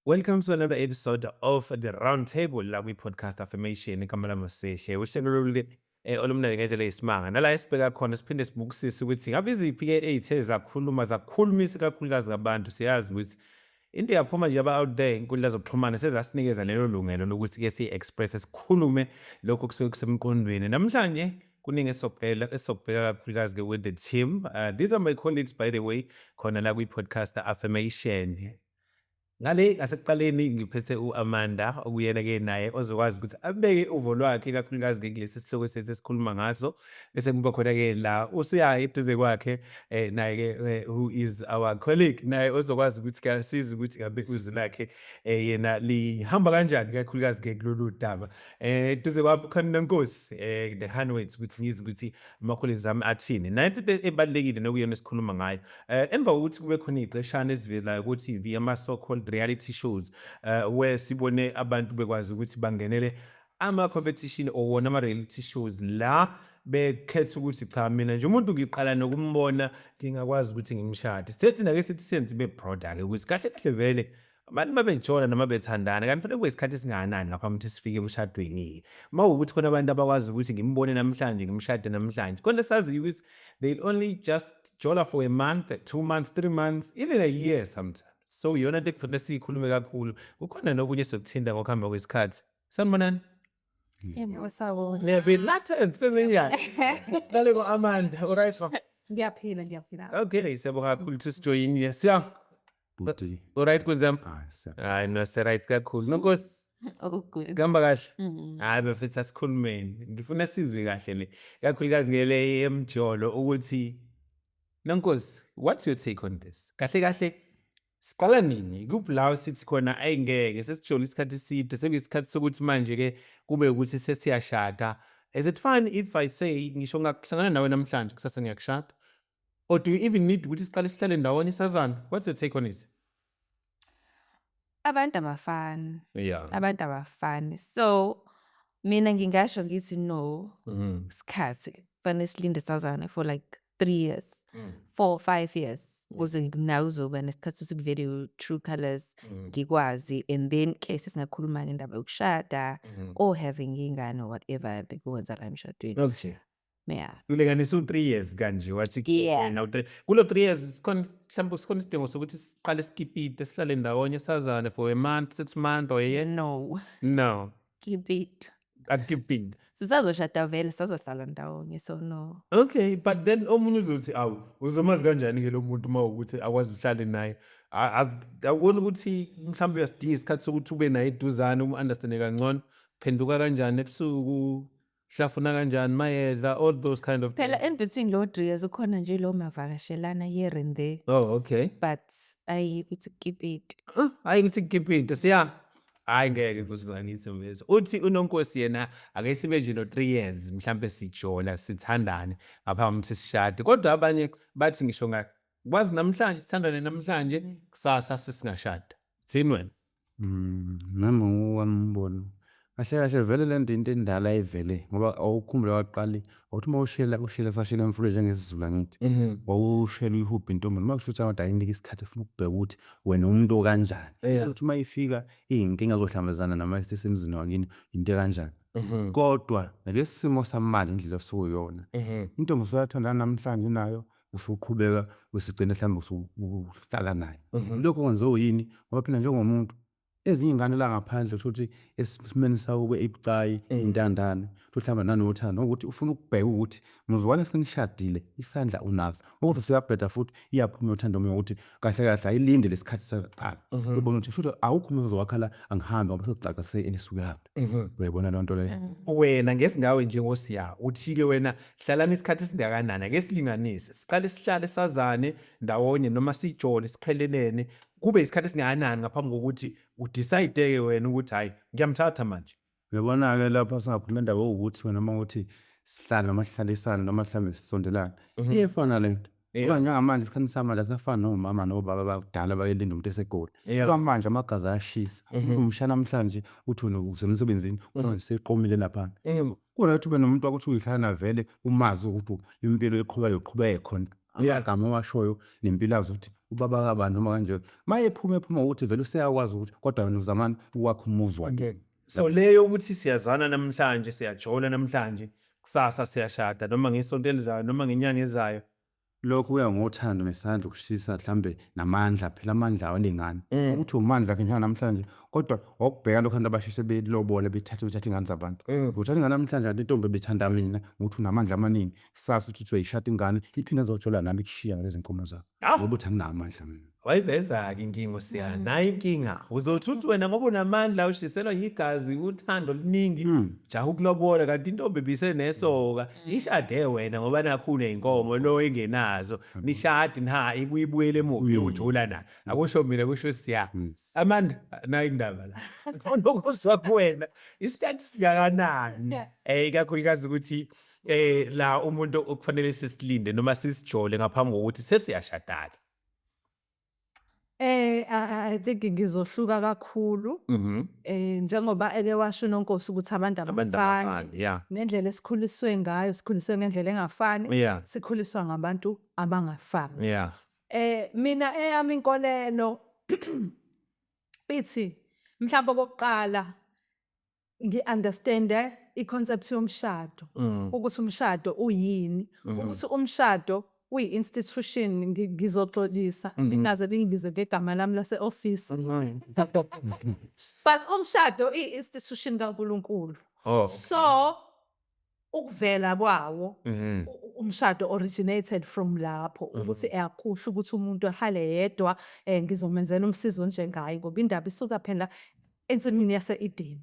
Welcome to another episode of the Roundtable la kwi-podcast affirmation igama lami Seshe uhlelo olumnandi ngendlela eyisimanga nala esibheka khona siphinde sibukisise ukuthi ngabe iziphi-ke ey'the zakhulumisa ikakhulukazi kabantu. Siyazi ukuthi into yaphuma nje out there inkundla zokuxhumana sezasinikeza lelo lungelo lokuthi-ke siyi-express sikhulume lokho kusuke kusemqondweni. Namhlanje kuningi esizokubheka kakhulukazi-ke with the team. These are my colleagues, by the way, khona la kwi-podcast affirmation. Ngale ngasekuqaleni ngiphethe u-Amanda okuyena-ke naye ozokwazi ukuthi abeke uvo lwakhe ikakhulukazi-ke kulesi sihloko sethu esikhuluma ngaso. Bese kuba khona-ke la uSiyaye eduze kwakhe naye-ke who is our colleague naye ozokwazi ukuthi-ke asize ukuthi ngabe izwi lakhe yena lihamba kanjani ikakhulukazi-ke kulolu daba. Eduze kwabo khona noNkosi the handweights ukuthi ngizwe ukuthi ama-colleagues ami athini. Nansi into ebalulekile nokuyona esikhuluma ngayo. Emva kokuthi kube khona iy'qeshana ezivelayo ku-TV ama-so-called reality shows where sibone abantu bekwazi ukuthi bangenele ama-competition or wona ama-reality shows la bekhetha ukuthi cha mina nje umuntu ngiqala nokumbona ngingakwazi ukuthi ngimshade. Sithi nake sithi senze be-broader-ke ukuthi kahle kahle vele abantu mabejona noma bethandana kanti fanele kube isikhathi esingakanani ngaphambi ukuthi sifike emshadweni. Uma ukuthi khona abantu abakwazi ukuthi ngimbone namhlanje ngimshade namhlanje kodwa saziyo ukuthi they'll only just jola for a month, 2 months, 3 months, even a year sometimes. So yona into ekufanele siyikhulume kakhulu. Kukhona nokunye sokuthinta ngokuhamba kwesikhathi. Sanibonani? Wasawona. Niyavilatheni sebenjani? Dale ko-Amanda, alright ma? Ngiyaphila. Okay, siyabonga kakhulu ukuthi sijoyinile. Siya? Alright kwenzami? Hayi no right kakhulu. Nonkosi? Oh good. Kuhamba kahle? Hayi bafethu asikhulumeni. Ngifuna sizwe kahle le. Kakhulukazi ngele emjolo ukuthi Nonkosi, what's your take on this? Kahle kahle siqala nini? Kuphi la sithi khona ayingeke sesijole isikhathi eside sekuyisikhathi sokuthi manje ke kube ukuthi sesiyashada. Is it fine if I say ngisho ngakuhlangana nawe namhlanje kusasa ngiyakushada? Or do you even need ukuthi siqale sihlale ndawonye sazana? What's your take on it? Abantu abafani. Yeah. Abantu abafani. So mina ngingasho ngithi no. Isikhathi kufanele silinde sazana for like 3 years, 4, 5 years. Ukuze nawe uzoba nesikhathi sokuvela true colors ngikwazi and then ke sesingakhuluma ngendaba yokushada or having ingane or whatever bekwenza la emshadweni. Okay. Yeah. Ulekanisa u3 years kanje wathi Yeah. now kulo 3 years sikhona mhlawumbe sikhona isidingo sokuthi siqale skipite sihlale ndawonye sazana for a month, 6 months or a year? No. No. Keep it. Akipinde. Sisazoshada vele sazohlala ndawonye so no. Okay, but then omunye uzothi awu uzomazi kanjani ke lo muntu uma ukuthi akwazi uhlale naye. Awubona ukuthi mhlawumbe uyasidinga isikhathi sokuthi ube naye eduzane understand kangcono. Phenduka kanjani ebusuku? Hlafuna kanjani mayedla, all those kind of Phela in between lo 3 years ukhona nje lo mavakashelana here and there. Oh, okay. But I to keep it. Hayi ukuthi kukipinte siya. Hayi ngeke kusivanise mbezo. Uthi uNonkosi yena ake sibe nje no 3 years mhlambe sijola sithandane ngaphambi sisishade. Kodwa abanye bathi ngisho ngakwazi namhlanje sithandane namhlanje kusasa sisingashada. Thini wena? Nami ngowami umbono. Kahle kahle vele le nto into endala ayivele ngoba awukhumbula waqali uthi ushela sashela emfuleni njengesizulu ngithi wawushela ihubhe intombi noma kusho ukuthi abantu ayinika isikhathi ufuna ukubheka ukuthi wena umuntu kanjani ukuthi uma ifika iy'nkinga zohlambezana nama sisemzini wakini into kanjani kodwa ngalesimo samanje indlela osukuyona intombi usuyathandana namhlanje nayo usuqhubeka usigcina mhlawumbe usuhlala naye lokho kwenziwa yini ngoba phela njengomuntu ezinye ingane la ngaphandle ukuthi esimeni sawo ebucayi intandane uhlamba nanothando ukuthi ufuna ukubheka ukuthi muzwane sengishadile isandla unazo ukuthi usuyabheda futhi iyaphuma uthando mina ukuthi kahle kahle ayilinde lesikhathi saqala ubona ukuthi futhi awukho umuntu ozowakhala angihambe ngoba sokucaca enisuke yaphi uyayibona le nto leyo. Wena ngesingawe njengosiya uthi-ke wena hlalana isikhathi esingakanani ake silinganise siqale sihlale sazane ndawonye noma sijole siqhelelene kube isikhathi esingakanani ngaphambi kokuthi udecide-ke wena ukuthi hayi ngiyamthatha manje. Uyabona-ke lapha singakhuluma indaba yokuthi wena uma uthi sihlale noma sihlalisane noma mhlawumbe sisondelane iyefana le nto ngoba njengamanje isikhathi samanje asafani nomama nobaba bakudala bayelinda umuntu esegoli ngoba manje amagazi ayashisa umshana namhlanje uthi wena usemsebenzini kodwa seqomile lapha kuna ukuthi ube nomuntu wakuthi uyihlala na vele umazi ukuthi impilo eqhubeka yoqhubeka khona uyagama washoyo nempilo yazo ukuthi ubaba kabani noma kanje mayephuma ukuthi vele useyakwazi ukuthi kodwa wena uzamani ukwakha umuzi wakhe. So leyo ukuthi siyazana namhlanje siyajola namhlanje kusasa siyashada noma ngesonto elizayo noma ngenyanga ezayo. Lokhu kuya ngothando nesandla ukushisa mhlambe namandla phela amandla awalingani ukuthi umandla ke njalo namhlanje kodwa okubheka lokho abantu abashise belobole bethathe ingane zabantu uthatha ingane namhlanje kanti intombi bethanda mina ukuthi unamandla amaningi sasa ukuthi uyishada ingane iphinde azojola nami kushiya ngalezi nkomo zakho ngoba uthi anginamandla mina. Wayiveza-ke inkinga uSiyanda nayo inkinga uzothi uthi wena ngoba unamandla ushiselwa yigazi uthando oluningi jaha ukulobola kanti intombi ibisenesoka ishade wena ngoba nakho uney'nkomo lo engenazo nishade ibuyele emuva iyojula nayo akusho mina kusho uSiyanda. Amanda nayo indaba la okuzwa kuwena isikhathi singakanani ikakhulukazi ukuthi la umuntu okufanele sisilinde noma sisijole ngaphambi kokuthi sesiyashadana. I think ngizohluka kakhulu njengoba eke washo uNonkosi ukuthi abantu abafani nendlela esikhuliswe ngayo sikhuliswe ngendlela engafani sikhuliswa ngabantu abangafani. Mina eyami inkolelo ithi mhlawumbe okokuqala ngi-understand i-concept yomshado ukuthi umshado uyini ukuthi umshado uyi-institution ngizoxolisa ingaze bengibize ngegama lami lase-office but umshado i-institution kaNkulunkulu. So ukuvela kwawo umshado originated from lapho ukuthi akusho ukuthi umuntu ahlale yedwa ngizomenzela umsizo njengaye ngoba indaba isuka phela ensimini yase-Edeni.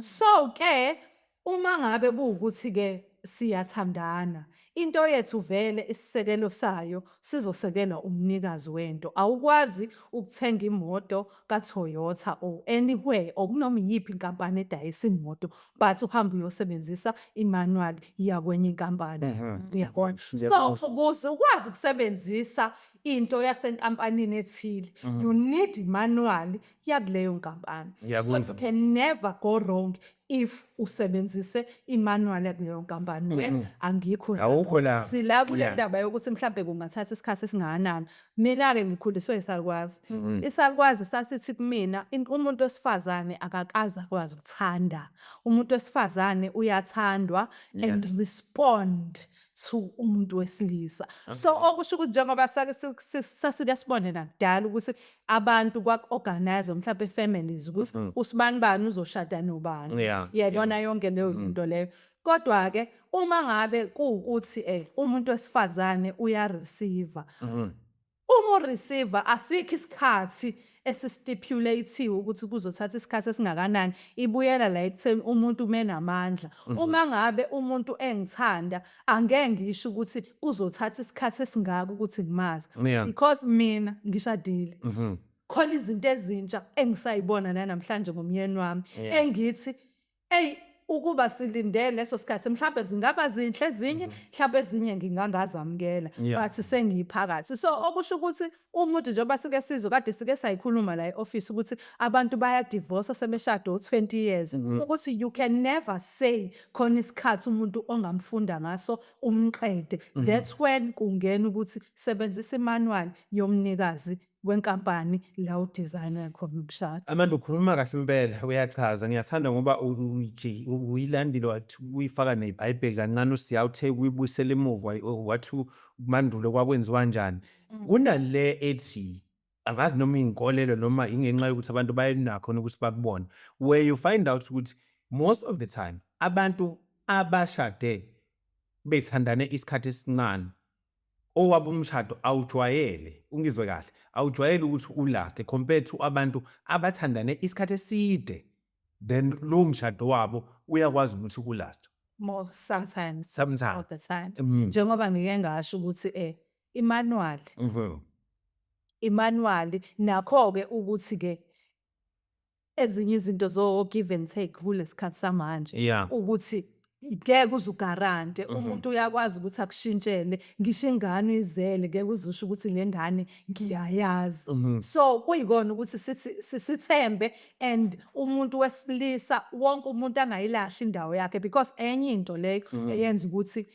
So ke uma ngabe kuwukuthi ke siyathandana into yethu vele isisekelo sayo sizosekela umnikazi wento. Awukwazi ukuthenga imoto kaToyota or anywhere or kunoma iyiphi inkampani edayisa imoto but uhambe uyosebenzisa imanual yakwenye inkampani. Uyabona? So ukuze ukwazi ukusebenzisa into yasenkampanini ethile you need imanual yakuleyo nkampani. So you can never go wrong if usebenzise imanual yakuleyo nkampani. Angikho la sila kule ndaba yokuthi mhlambe kungathatha isikhathi esingakanani. Mina-ke ngikhuliswe isalukwazi. Isalukwazi sasithi kumina umuntu wesifazane akakaze akwazi ukuthanda. Umuntu wesifazane uyathandwa and respond to umuntu wesilisa. So okusho ukuthi njengoba sasiyasibone nakudala ukuthi abantu kwa-organize mhlawumbe families ukuthi usibani uzoshada nobani. Yabona yonke leyo into leyo. Kodwa ke uma ngabe kuwukuthi umuntu wesifazane uyareceive uma ureceive asikho isikhathi esistipulatiwe ukuthi kuzothatha isikhathi esingakanani ibuyela la ekutheni umuntu menamandla. Uma ngabe umuntu engithanda angeke ngisho ukuthi kuzothatha isikhathi esingaka ukuthi ngimazi because mina ngishadile. Khona izinto ezintsha engisayibona namhlanje ngomyeni wami engithi ukuba silindele leso sikhathi mhlawumbe zingaba zinhle ezinye mhlawumbe ezinye ngingangazamukela but sengiphakathi. So okusho ukuthi umuntu njengoba sike sizwe kade sike sayikhuluma la e-office ukuthi abantu baya divorce sebeshada 20 years ukuthi you can never say khona isikhathi umuntu ongamfunda ngaso umqede. That's when kungena ukuthi sebenzisa imanual yomnikazi wenkampani la udesigner khona ukushada. Amanda ukhuluma kahle impela uyachaza ngiyathanda ngoba uyilandile wathi uyifaka neBhayibheli kancane usiyawuthe uyibuyisela emuva wathi mandulo kwakwenziwa kanjani. Kunale ethi angazi noma inkolelo noma ingenxa yokuthi abantu bayenakho ukuthi bakubona where you find out ukuthi most of the time abantu abashade bethandane isikhathi esincane owabo umshado awujwayele ungizwe kahle awujwayele ukuthi ulast compared to abantu abathandane isikhathi eside then lo mshado wabo uyakwazi ukuthi ulast Sometimes all the time. Njengoba ngike ngasho ukuthi imanual nakho ke ukuthi ke ezinye izinto zo give and take kulesikhathi samanje ukuthi ngeke uzugarante umuntu uyakwazi ukuthi akushintshele ngisho ingane izele ngeke uzusho ukuthi le ngane ngiyayazi. So kuyikona ukuthi sithembe and umuntu wesilisa wonke umuntu angayilahla indawo yakhe because enye into leyo eyenza ukuthi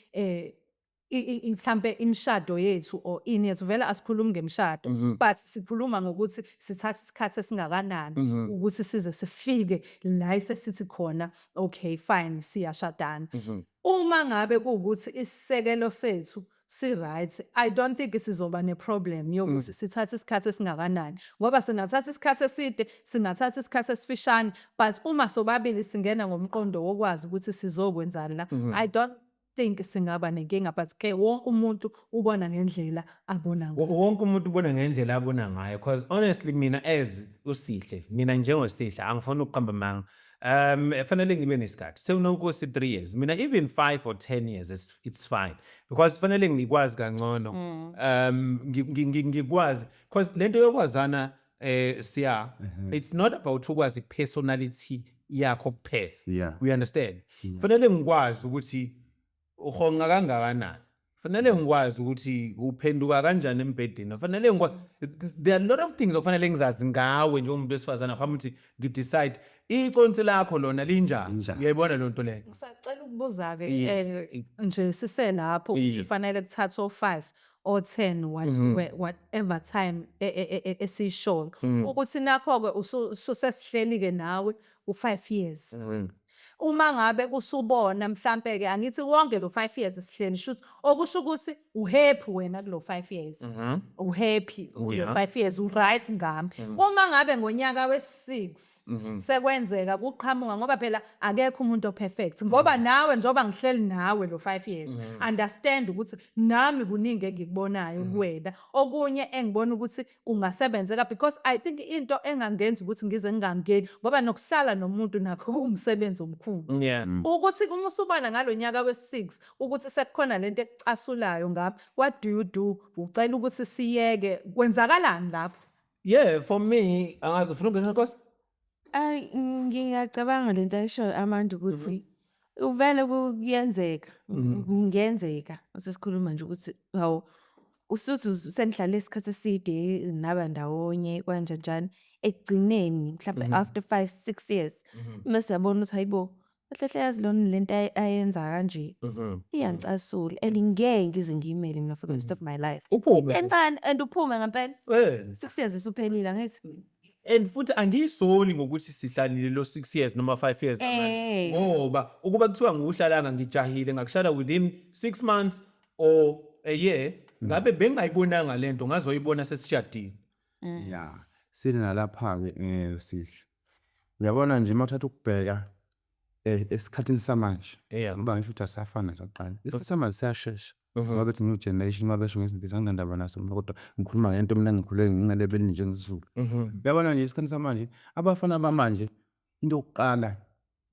mhlambe imishado yethu or ini yethu vele asikhulumi ngemishado but sikhuluma ngokuthi sithatha isikhathi esingakanani ukuthi size sifike la sesithi khona okay fine siyashadana. Uma ngabe kuwukuthi isisekelo sethu si-right, I don't think sizoba ne-problem yokuthi sithathe isikhathi esingakanani ngoba singathatha isikhathi eside singathatha isikhathi esifishane but uma sobabili singena ngomqondo wokwazi ukuthi sizokwenzani la I don't think singaba nenkinga but ke wonke umuntu ubona ngendlela abona ngayo. Wonke umuntu ubona ngendlela abona ngayo because honestly mina as uSihle mina njengosihle angifuni ukuqamba manga fanele ngibe nesikhathi sekunonkosi 3 years mina even 5 or 10 years it's fine because fanele ngikwazi kangcono ngikwazi because lento yokwazana siya it's not about ukwazi personality yakho kuphela. Yeah. We understand fanele ngikwazi ukuthi uhonqa kangakanani fanele ngikwazi ukuthi uphenduka kanjani embedeni fanele ngikwazi there are a lot of things okufanele ngizazi ngawe njengomuntu wesifazana phambi ukuthi ngidecide iconsi lakho lona linjani uyayibona lo nto leyo. Ngisacela ukubuza-ke nje siselapho ukuthi fanele kuthathwe 5 or 10 whatever time esiyishoyo ukuthi nakho-ke ususesihleli-ke nawe u-5 years. Uma ngabe usubona mhlambe-ke angithi wonke lo 5 years esihleli shoot okusho ukuthi uhappy wena kulo 5 years uhappy kulo 5 years u-right ngami. Uma ngabe ngonyaka wesi-6 sekwenzeka kuqhamuka ngoba phela akekho umuntu operfect ngoba nawe njengoba ngihleli nawe lo 5 years understand ukuthi nami kuningi engikubonayo kuwena okunye engibona ukuthi kungasebenzeka because I think into engangenza ukuthi ngize ngingangeni ngoba nokuhlala nomuntu nakho umsebenzi omkhulu. Ukuthi uma usubona ngalonyaka wesi-6 ukuthi sekukhona lento ekucasulayo ngapha what do you do ucela ukuthi siyeke kwenzakalani lapho? Yeah for me angazi ufuna ukungena Nkosi? Ngiyacabanga lento ayisho Amanda ukuthi uvele kuyenzeka kungenzeka sesikhuluma nje ukuthi hawu usuthi senihlale isikhathi eside naba ndawonye kanjani ekugcineni mhlawumbe after 5-6 years mase yabona ukuthi hayibo hle yazi lona lento ayenza kanje iyangicasula and ngeke ngize ngiyimele mina for the rest of my life encane and uphume ngempela 6 years isuphelile ngithi and futhi angiyisoli ngokuthi sihlalile lo 6 years noma 5 years ngoba ukuba kuthiwa nguhlalanga ngijahile ngakushada within 6 months or a year ngabe bengayibonanga lento ngazoyibona sesishadile. Yeah sine nalapha-ke Sihle uyabona nje mawuthatha ukubheka esikhathini samanje ngoba ngisho ukuthi asafana nje kuqala isikhathi samanje siyashesha ngoba bethi new generation ngoba besho ngezinto zanginandaba naso kodwa ngikhuluma ngento mina ngikhule ngingalebeli nje ngisizulu. Uyabona nje isikhathi samanje abafana bamanje into yokuqala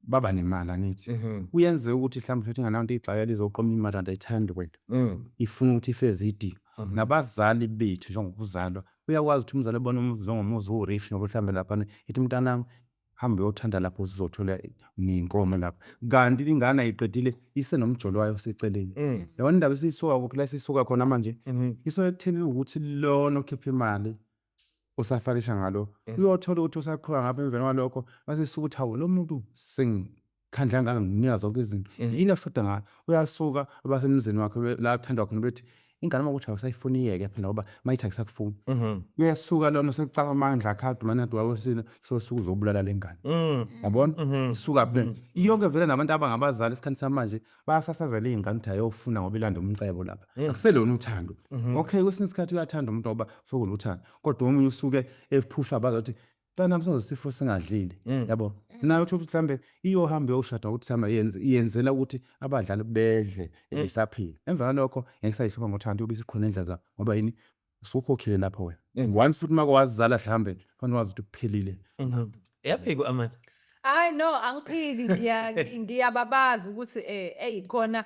baba nemali angithi uyenze ukuthi mhlawumbe futhi ngananto igxayela izoqoma imali andayithanda wena ifuna ukuthi ifeze idinga nabazali bethu njengokuzalwa uyakwazi ukuthi umzali ebona umuzi njengomuzi urish ngoba mhlawumbe lapha ithi mntanami hambe uyothanda lapho uzothola ninkomo lapha kanti ingane ayiqedile isenomjolo wayo seceleni. Yabona indaba esisuka kuphi la sisuka khona manje iso ekutheni ukuthi lona okhipha imali usafarisha ngalo uyothola ukuthi usaqhwa ngapha emveni walokho base suka ukuthi hawo lo muntu sengikhandla nganginiyaza zonke izinto yini ashoda ngalo uyasuka abasemzini wakhe la athandwa khona bethi ingane makuthi awusayifuni iyeke phela ngoba mayithi akusakufuni uyasuka lona sekucaka amandla akhadu manadu wakwesina sosuka uzobulala lengane. Yabona isuka phela iyonke vele nabantu abangabazali isikhathi samanje bayasasazela izingane ukuthi ayofuna ngoba ilanda umcebo lapha akuselona uthando. Okay kwesinye isikhathi uyathanda umuntu ngoba sokula uthando kodwa umunye usuke ephusha abazothi bana sifo singadlile yabo nayo ukuthi mhlambe iyohamba yoshada ukuthi mhlawumbe iyenzela ukuthi abadlali bedle esaphila emva kwalokho ngisayishuba ngothando ubisi khona endlela ngoba yini usukhokhile lapho wena once futhi mako wazizala mhlambe fanele wazi ukuthi kuphelile. Yaphiko Amanda? Hayi no angiphiki ngiyababaza ukuthi khona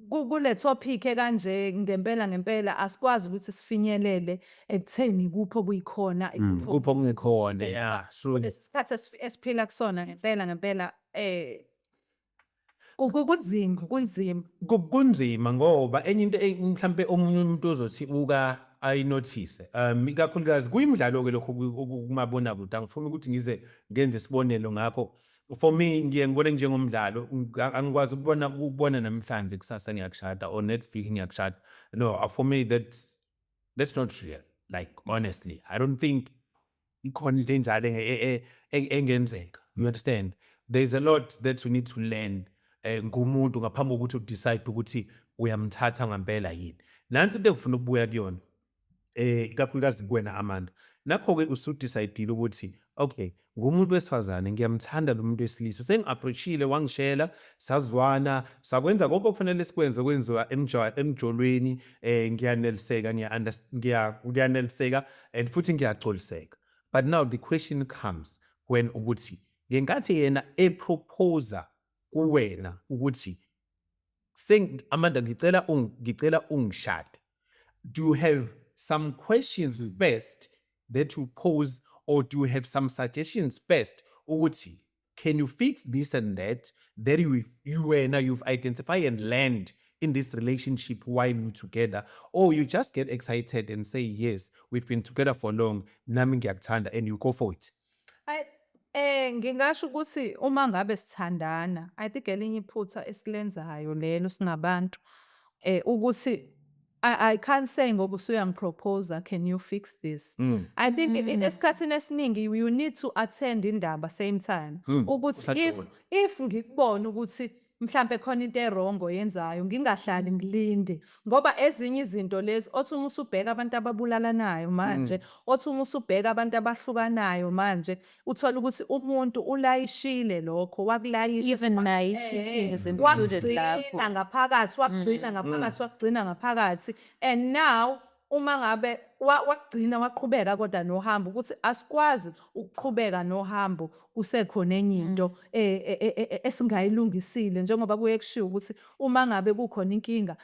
kule topic kanje ngempela asikwazi ukuthi sifinyelele ekutheni kupho kuyikhona kupho kungekhona. Yeah sure lesikhathi esiphila kusona ngempela kunzima ngoba enye into mhlambe omunye umuntu ozothi ayinothise ikakhulukazi kuyimidlalo ke lokho kumabona kude angifuni ukuthi ngize ngenze isibonelo ngakho For me ngiye ngibone njengomdlalo angikwazi ukubona namhlanje kusasa ngiyakushada or next week ngiyakushada. No, for me that's not real. Like honestly, I don't think ikhona into enjalo engenzeka. You understand? There's a lot that we need to learn ngumuntu ngaphambi kokuthi udecide ukuthi uyamthatha ngempela yini. Nansi into engifuna ukubuya kuyona. Ikakhulukazi kuwena Amanda. Nakho-ke usudecide ukuthi okay, ngumuntu wesifazane ngiyamthanda lo muntu wesilisa. Sengi-approachile wangishela, sazwana, sakwenza konke okufanele sikwenze kwenziwa emjolweni, ngiyaneliseka, ngiyaneliseka and futhi ngiyacoliseka. But now the question comes when ukuthi ngenkathi yena eproposa kuwena ukuthi Amanda ngicela ungishade. Do you have some questions first that you pose, or do you have some suggestions first? Ukuthi, can you fix this and that you've identified and learned in this relationship while you're together? Or you just get excited and say, yes, we've been together for long, nami ngiyakuthanda, and you go for it. Ngingasho ukuthi uma ngabe sithandana, I think elinye iphutha esilenzayo lelo singabantu ukuthi I can't say ngoba usuyangiproposa, can you fix this? I think esikhathini esiningi you need to attend indaba same time. Ukuthi if ngikubona ukuthi mhlambe khona into erongo yenzayo ngingahlali ngilinde ngoba ezinye izinto lezi othi uma usubheka abantu ababulalanayo manje othi uma usubheka abantu abahlukanayo manje uthola ukuthi umuntu ulayishile lokho wakulayisha Even naye cheating is included lapho. wakugcina ngaphakathi and now uma ngabe wagcina waqhubeka kodwa nohambo ukuthi asikwazi ukuqhubeka nohambo kusekhona enye into esingayilungisile njengoba kuye kushiwo ukuthi uma ngabe kukhona inkinga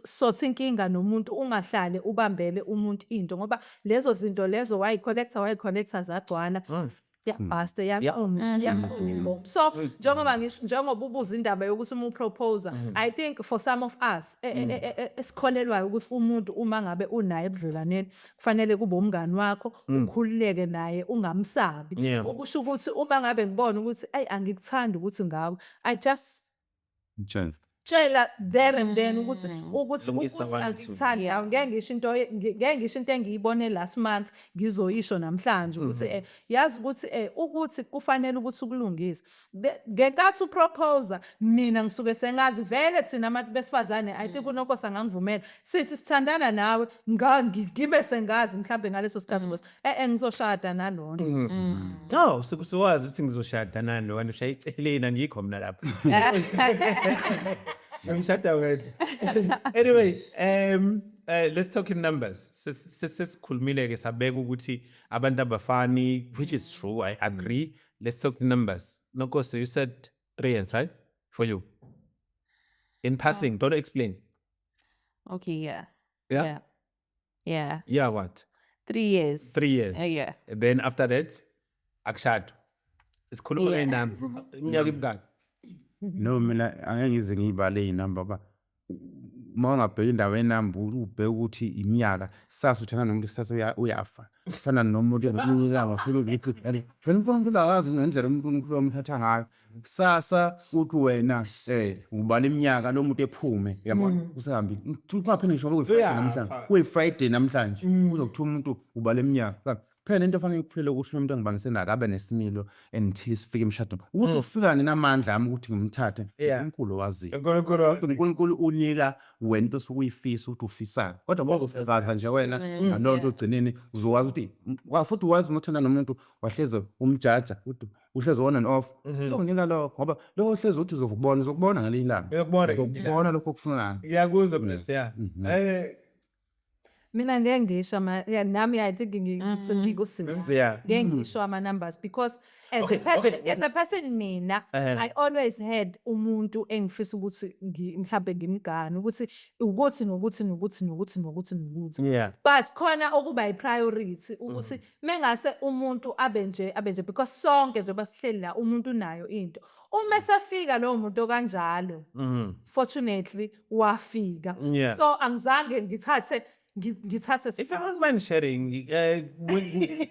sothi inkinga nomuntu ungahlale ubambele umuntu into ngoba lezo zinto lezo wayicollector zagcwana yabhasta yaqhuma. So njengoba ubuza indaba yokuthi uma uproposa, I think for some of us esikholelwayo ukuthi umuntu uma ngabe unaye ebudlelwaneni kufanele kube umngani wakho ukhululeke naye ungamsabi. Ukusho ukuthi uma ngabe ngibona ukuthi angikuthandi ukuthi ngawe, I just tshela there and then ukuthi angikuthandi ngeke ngisho into engiyibone last month ngizoyisho namhlanje ukuthi yazi ukuthi kufanele ukuthi ukulungise ngenkathi uproposa mina ngisuke sengazi vele thina abantu besifazane I think uNonkosi angangivumela sithi sithandana nawe ngibe sengazi mhlambe ngaleso sikhathi ukuthi ngizoshada nalona. No, sikuwazi ukuthi ngizoshada nalo kanti ushaya iceleni angikho mina lapho. Anyway, let's talk in numbers. Sesikhulumile ke sabeka ukuthi abantu abafani, which is true, I agree. Let's talk in numbers. Nonkosi, you said 3 years, right? For you. In passing, don't explain. Okay, yeah. Yeah? Yeah. Yeah, what? 3 years. 3 years. Yeah. And then after that, akshado. Isikhuluma ngenamba. Iminyaka imingaki? No, mina angeke ngize ngiyibale iy'namba ngoba uma ungabheka indawo yenamba ubheka ukuthi iminyaka sasa uthanda nomuntu sasa uyafa kufana nomuntu uyakunika funa ukuthi vele mfana ulazi ngendlela umuntu omthatha ngayo sasa uthi wena ubala iminyaka lo muntu ephume yabona usahambile ungaphinde ngisho kuyi-Friday namhlanje kuyi-Friday namhlanje uzokuthiwa umuntu ubala iminyaka phela into efanele ukuphile ukuthi umuntu engibanise naye abe nesimilo and sifike emshadweni ukuthi ufika ninamandla ami ukuthi ngimthathe uNkulunkulu waziyo uNkulunkulu unika wena into sokuyifisa ukuthi ufisana kodwa bokufeza nje wena nalo nto ugcineni uzokwazi ukuthi futhi wazi umuthanda nomuntu wahleze umjaja ukuthi uhleze on and off ukunika lokho ngoba lokho hleze uthi uzokubona ngalilanga uzokubona lokho okufunayo. Ngiyakuzwa bless ya. Mina ngeke ngisho nami I think ngeke ngisho ama-numbers because as a person mina I always had umuntu engifisa ukuthi mhlambe ngimgane ukuthi nokuthi but khona okuba yi-priority ukuthi mengase umuntu abe nje because sonke nje basihleli la umuntu nayo into uma safika lowo muntu kanjalo fortunately wafika so angizange ngithathe if I don't mind sharing,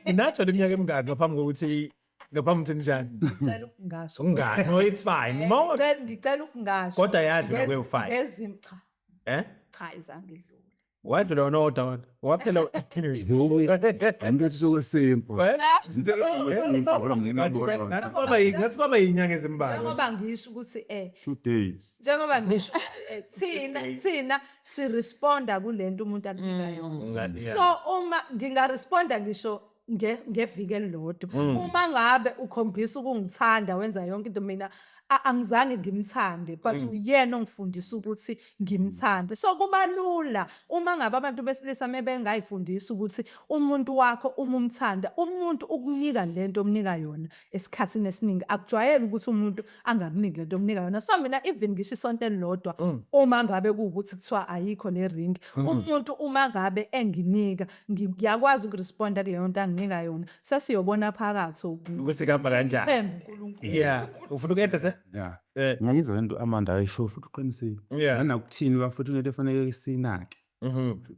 natural iminyaka emingaki ngaphambi kokuthi ngaphambi ukuthi njani Ngicela ukungasho. ungani no it's fine Ngicela ukungasho. kodwa yadlula kwe-5 Cha, cha izange idlule. wadlula wona oda wona waphela Anto suke simple. ngathi kwaba yinyanga ezimbalwa Njengoba ngisho ukuthi 2 days. njengoba ngisho ukuthi thina siresponda kulento umuntu akunika yona. Yeah. So uma ngingaresponda ngisho ngeviki elilodwa uma ngabe ukhombisa ukungithanda wenza yonke into mina angizange ngimthande but uyena ongifundisa ukuthi ngimthande so kuba lula uma ngabe abantu besilisa mebengayifundisa ukuthi umuntu wakho uma umthanda umuntu ukunika lento omnika yona esikhatsini esiningi akujwayele ukuthi umuntu angakuniki lento omnika yona so mina even ngisho isonto elilodwa uma ngabe kuwukuthi kuthiwa ayikho le ring umuntu uma ngabe enginika ngiyakwazi ukuresponda kuleyo nto anginika yona sesiyobona phakathi ukuthi kuhamba kanjani Themba uNkulunkulu. yeah ufuna ukuyedwa se Yeah. Eh. Ngiyizwa lento Amanda ayisho futhi uqinisile. Yeah. Nanakuthini bafuthi into efanele sinake.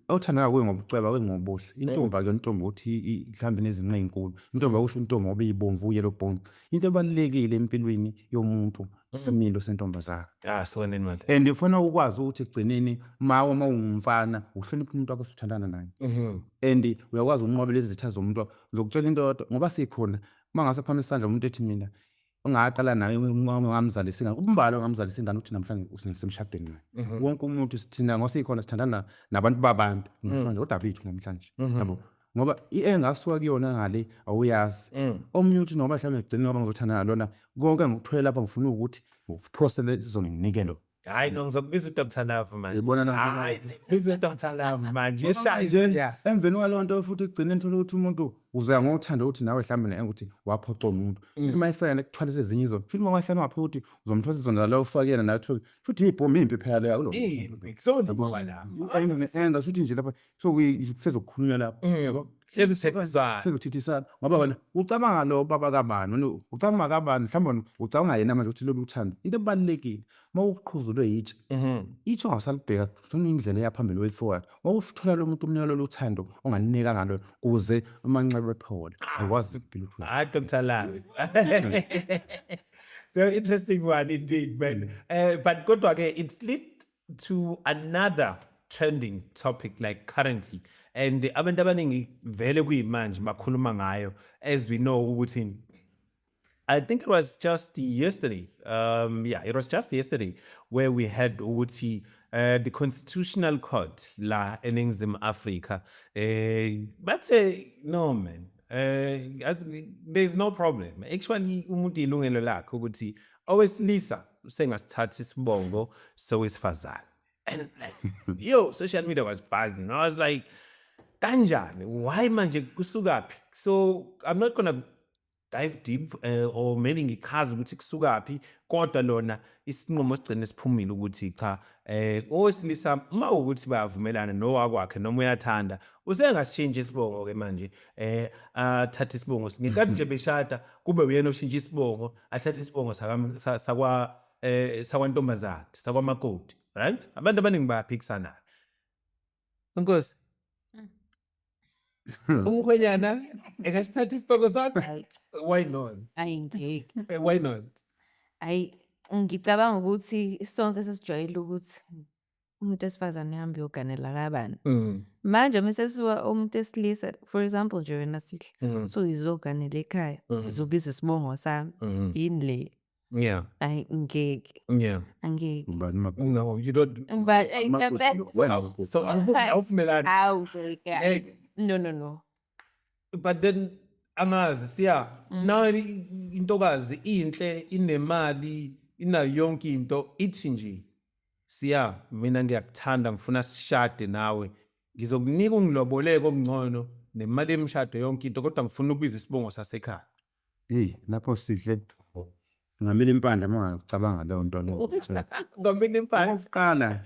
Awuthandana kuwe ngobuceba wengobuhle. Intombi akuyona intombi ukuthi ihlambe nezinqa ezinkulu. Intombi akusho intombi ngoba ibomvu yellow bone. Into ebalekile empilweni yomuntu isimilo sentombazana. so nini manje And ufuna ukwazi ukuthi egcineni mawe mawungumfana uhlonipha umuntu wakho osuthandana naye. And uyakwazi ukunqoba lezi zitha zomuntu zokutshela into yodwa ngoba sikhona mangase phambi isandla umuntu ethi mina ungaqala nawe ngamzalisa ingane umbalo ngamzalisa ingane uthi namhlanje usemshadweni naye wonke umuntu sithina ngosikhona sithandana nabantu babantu namhlanje kodwa bethu namhlanje yabo ngoba engasuka kuyona ngale awuyazi omunye uthi noma mhlawumbe egcina ngoba ngizothandana lona konke ngikutholela lapha ngifuna ukuthi uprocess izonginikelo hayi no ngizokubiza uDr Love manje yibona na hayi biza uDr Love manje yeshaye emveni kwalonto futhi egcina enthola ukuthi umuntu uzoya ngothando ukuthi nawe mhlawumbe ukuthi waphoxa umuntu uma ifana ekuthwalisa ezinye izo futhi uma wafana wapha ukuthi uzomthosa izona la ufakela nathi futhi ibhombi impi phela leya kulo so ndibuka la enga futhi nje lapha so kufeza ukukhulunywa lapha yabo hlezi uthekisana sekuthithisana ngoba wena ucabanga lo baba kabani ucabanga kabani mhlawumbe ucabanga yena manje ukuthi lolu uthando into ebalekile mawuqhuzulwe yitshe itshe ungasalibheka ufuna indlela yaphambili way forward mawusithola lo muntu umnikelo lothando onganinika ngalo kuze amanxeba ephole akwazi ukuphila uthula hayi Dr Love very interesting one indeed man but kodwa ke it's led to another trending topic like currently and abantu abaningi vele kuyimanje bakhuluma ngayo as we know ukuthi I think it was just yesterday. It was just yesterday where we had ukuthi the Constitutional Court la eNingizimu Afrika. But no man. There's no problem. Actually, umuntu ilungelo lakhe ukuthi owesilisa usengasithatha isibongo sowesifazane. And like, yo, social media was buzzing. I was like, kanjani? Why manje kusukaphi? So I'm not gonna dive deep or maybe ngikhaza ukuthi kusukaphi kodwa lona isinqumo sigcine siphumile ukuthi cha owesilisa uma ukuthi bayavumelana nowakwakhe noma uyathanda usengasitshintsha isibongo ke manje athatha isibongo ngikade nje beshada kube uyena oshintsha isibongo athatha isibongo sakwantombazana sakwamakoti right abantu abaningi bayaphikisana Nkosi umkhwenyana ekasithatha isibongo sakho why not Ayingeke. why not Hayi ngicabanga ukuthi sonke sesijwayele ukuthi umuntu esifazane uhambe uyoganela kabani. Manje mesesiwa umuntu esilisa for example nje wena sihle. So izoganela ekhaya. Izobiza isibongo sami. Yini le? yeah Hayi ngeke. yeah Angeke. ubani ma no you don't But wena so awuvumelani Hawu ngeke. No. but then angazi siya na intokazi inhle inemali inayo yonke into ithi nje siya mina ngiyakuthanda ngifuna sishade nawe ngizokunika ungiloboleke okungcono nemali emshado yonke into kodwa ngifuna ukubiza isibongo sasekhaya hey lapho sihle ngamile impandla mangacabanga leyo nto leyo ngamini impala oqala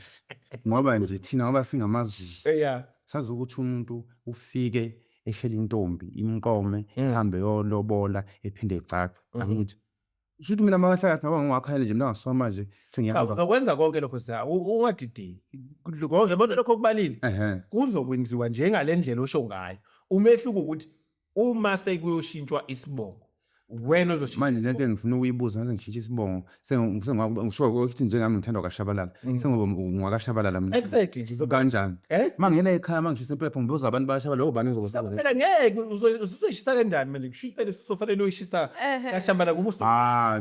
ngoba nje thina ngoba singamaZulu yeah sazi ukuthi umuntu ufike eshela intombi imqome ihambe yolobola ephinde ecaca angithi shithi mina mahlala ngaba ngiwakhayela nje mina ngasoma manje sengiyahamba ngakwenza konke lokho sa ungadidi yabona lokho kubalile kuzokwenziwa njengalendlela osho ngayo uma efika ukuthi uma sekuyoshintshwa isibongo wena uzoshintsha manje lento engifuna ukuyibuza ngase ngishintshe isibongo ngisho ukuthi njengami ngithanda kaShabalala sengoba ungakashabalala mina exactly kanjani mangena ekhaya mangishisa impepho ngibuza abantu bayashabalala ubani uzokuzaba phela ngeke uzoyishisa kanjani manje kushisa sofanele uyishisa kaShabalala kubuso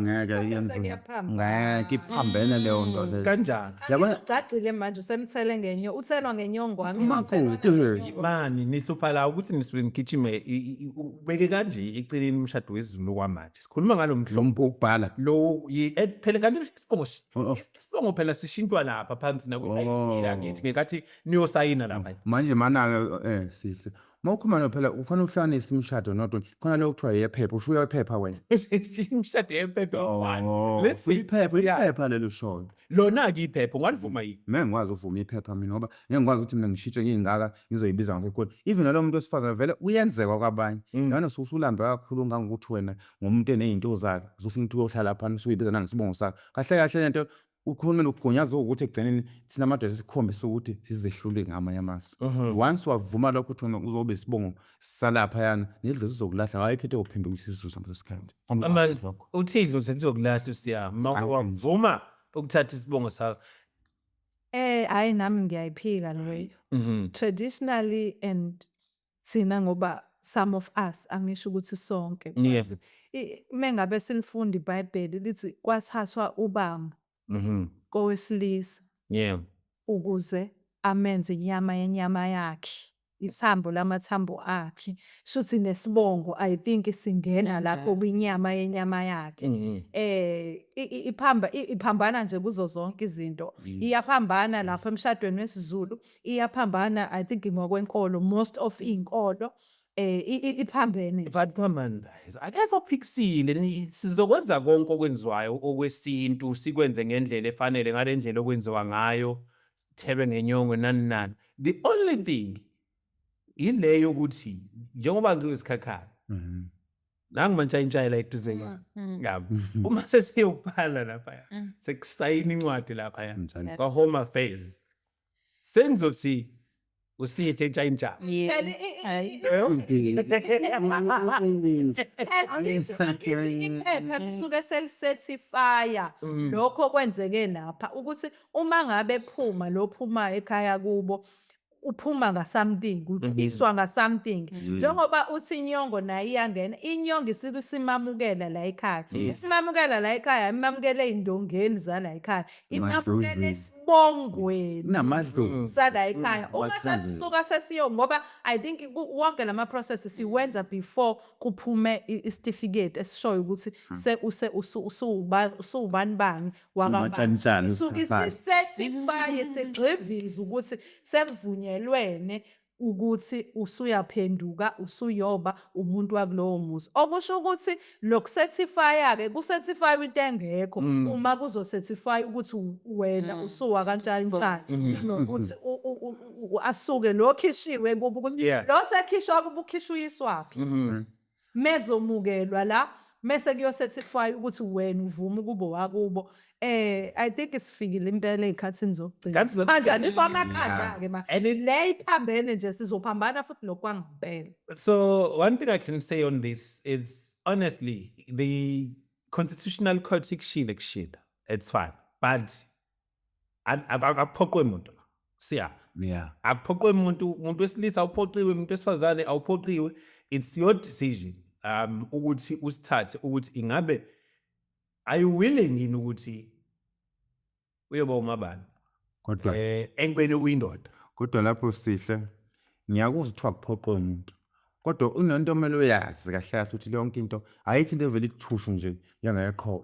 ngeke yenziwe ngeke iphambene leyo nto leyo kanjani yabona Ucacile manje usemthele ngenyo uthelwa ngenyongo mani nihlupha la ukuthi nisuke ngigijime ubeke kanje eceleni umshado wesiZulu kwamanje sikhuluma ngalo mhlombo ukubhala lo phela kanti isibongo phela sishintwa lapha phansi la ngithi ngekathi niyosayina lapha manje mana sihle mawukhuluma phela ufanele uhlanganise imishado nodwa khona lokho kuthiwa yephepha usho uyaphepha wena imshado yephepha iphepha lelo show lona ke iphepha ungalivuma yini mina ngikwazi ukuvuma iphepha mina ngoba ngeke ngikwazi ukuthi mina ngishintshe ngingaka ngizoyibiza ngakho even nalo muntu wesifazane vele uyenzeka kwabanye yona usulambe kakhulu ngangokuthi wena ngomuntu enezinto zakhe uzofuna ukuthi uyohlala phansi uyibiza nangesibongo sakhe kahle lento ukhuluma nokugunyaza ukuthi egcineni thina amadoda sikhombisa ukuthi sizehlule ngamanye amasu once wavuma lokho ukuthi uzobe isibongo salapha yana nedlozi zokulahla ayikhethe uphenduka isizwe samsesikhathi uthidlo senzokulahla usiyama wavuma ukuthatha isibongo sakho hayi nami ngiyayiphika leyo traditionally and thina ngoba some of us angisho ukuthi sonke yes mengabe silifunda iBhayibheli lithi kwathathwa ubamba kowesilisa ukuze amenze inyama yenyama yakhe ithambo lamathambo akhe shuthi nesibongo I think singena lapho kwinyama yenyama yakhe iphambana nje kuzo zonke izinto iyaphambana lapho emshadweni wesiZulu iyaphambana I think ngokwenkolo most of inkolo iphambene but man akekho phikisile sizokwenza konke okwenziwayo okwesintu sikwenze ngendlela efanele ngalendlela okwenziwa ngayo thebe ngenyongo nani the only thing ileyo ukuthi njengoba ngiyisikhakhana nangimantshayintshayela eduze ngami uma sesiyophala lapha sekusayina incwadi lapha kwa Home Affairs senzothi usihle entshayintsha iphepha lisuke selicertifya lokho kwenzeke lapha ukuthi uma ngabe phuma lophuma ekhaya kubo uphuma ngasamething uphishwa ngasamething njengoba uthi inyongo nayo iyangena inyongo isike simamukela la ekhaya simamukela la ekhaya imamukele indongeni zala ekhaya imamukele isibongweni namadlu sala ekhaya uma sasisuka sesiyo ngoba I think wonke lama process siwenza before kuphume certificate esishoyo ukuthi usubani bani wakabani isuke sicertify sigxiviza ukuthi sekuvunyelwene ukuthi usuyaphenduka usuyoba umuntu wakulowo muzi okusho ukuthi lokucertifya ke kucertify into engekho uma kuzocertify ukuthi wena usuwa kanjani ukuthi asuke lokhishiwe kuba ukuthi lo sekhishwa kuba ukhishwa uyiswaphi mezomukelwa la mase kuyocertify ukuthi wena uvuma ukuba wakubo I think isifikile impela ezikhathini zokugcina kanjani iswamakhanda ke ma le iphambene nje sizophambana futhi nokwangempela. So one thing I can say on this is honestly the constitutional court ikshile kushila it's fine but akuphoqwe umuntu siya akuphoqwe umuntu wesilisa awuphoqiwe umuntu wesifazane awuphoqiwe it's your decision ukuthi usithathe ukuthi ingabe are you willing yini ukuthi uyoba umabani kodwa engibene uyindoda kodwa lapho sihle ngiyakuzithiwa kuphoqwe umuntu kodwa unento omele uyazi kahle ukuthi lonke into ayikho into evela ikuthushu nje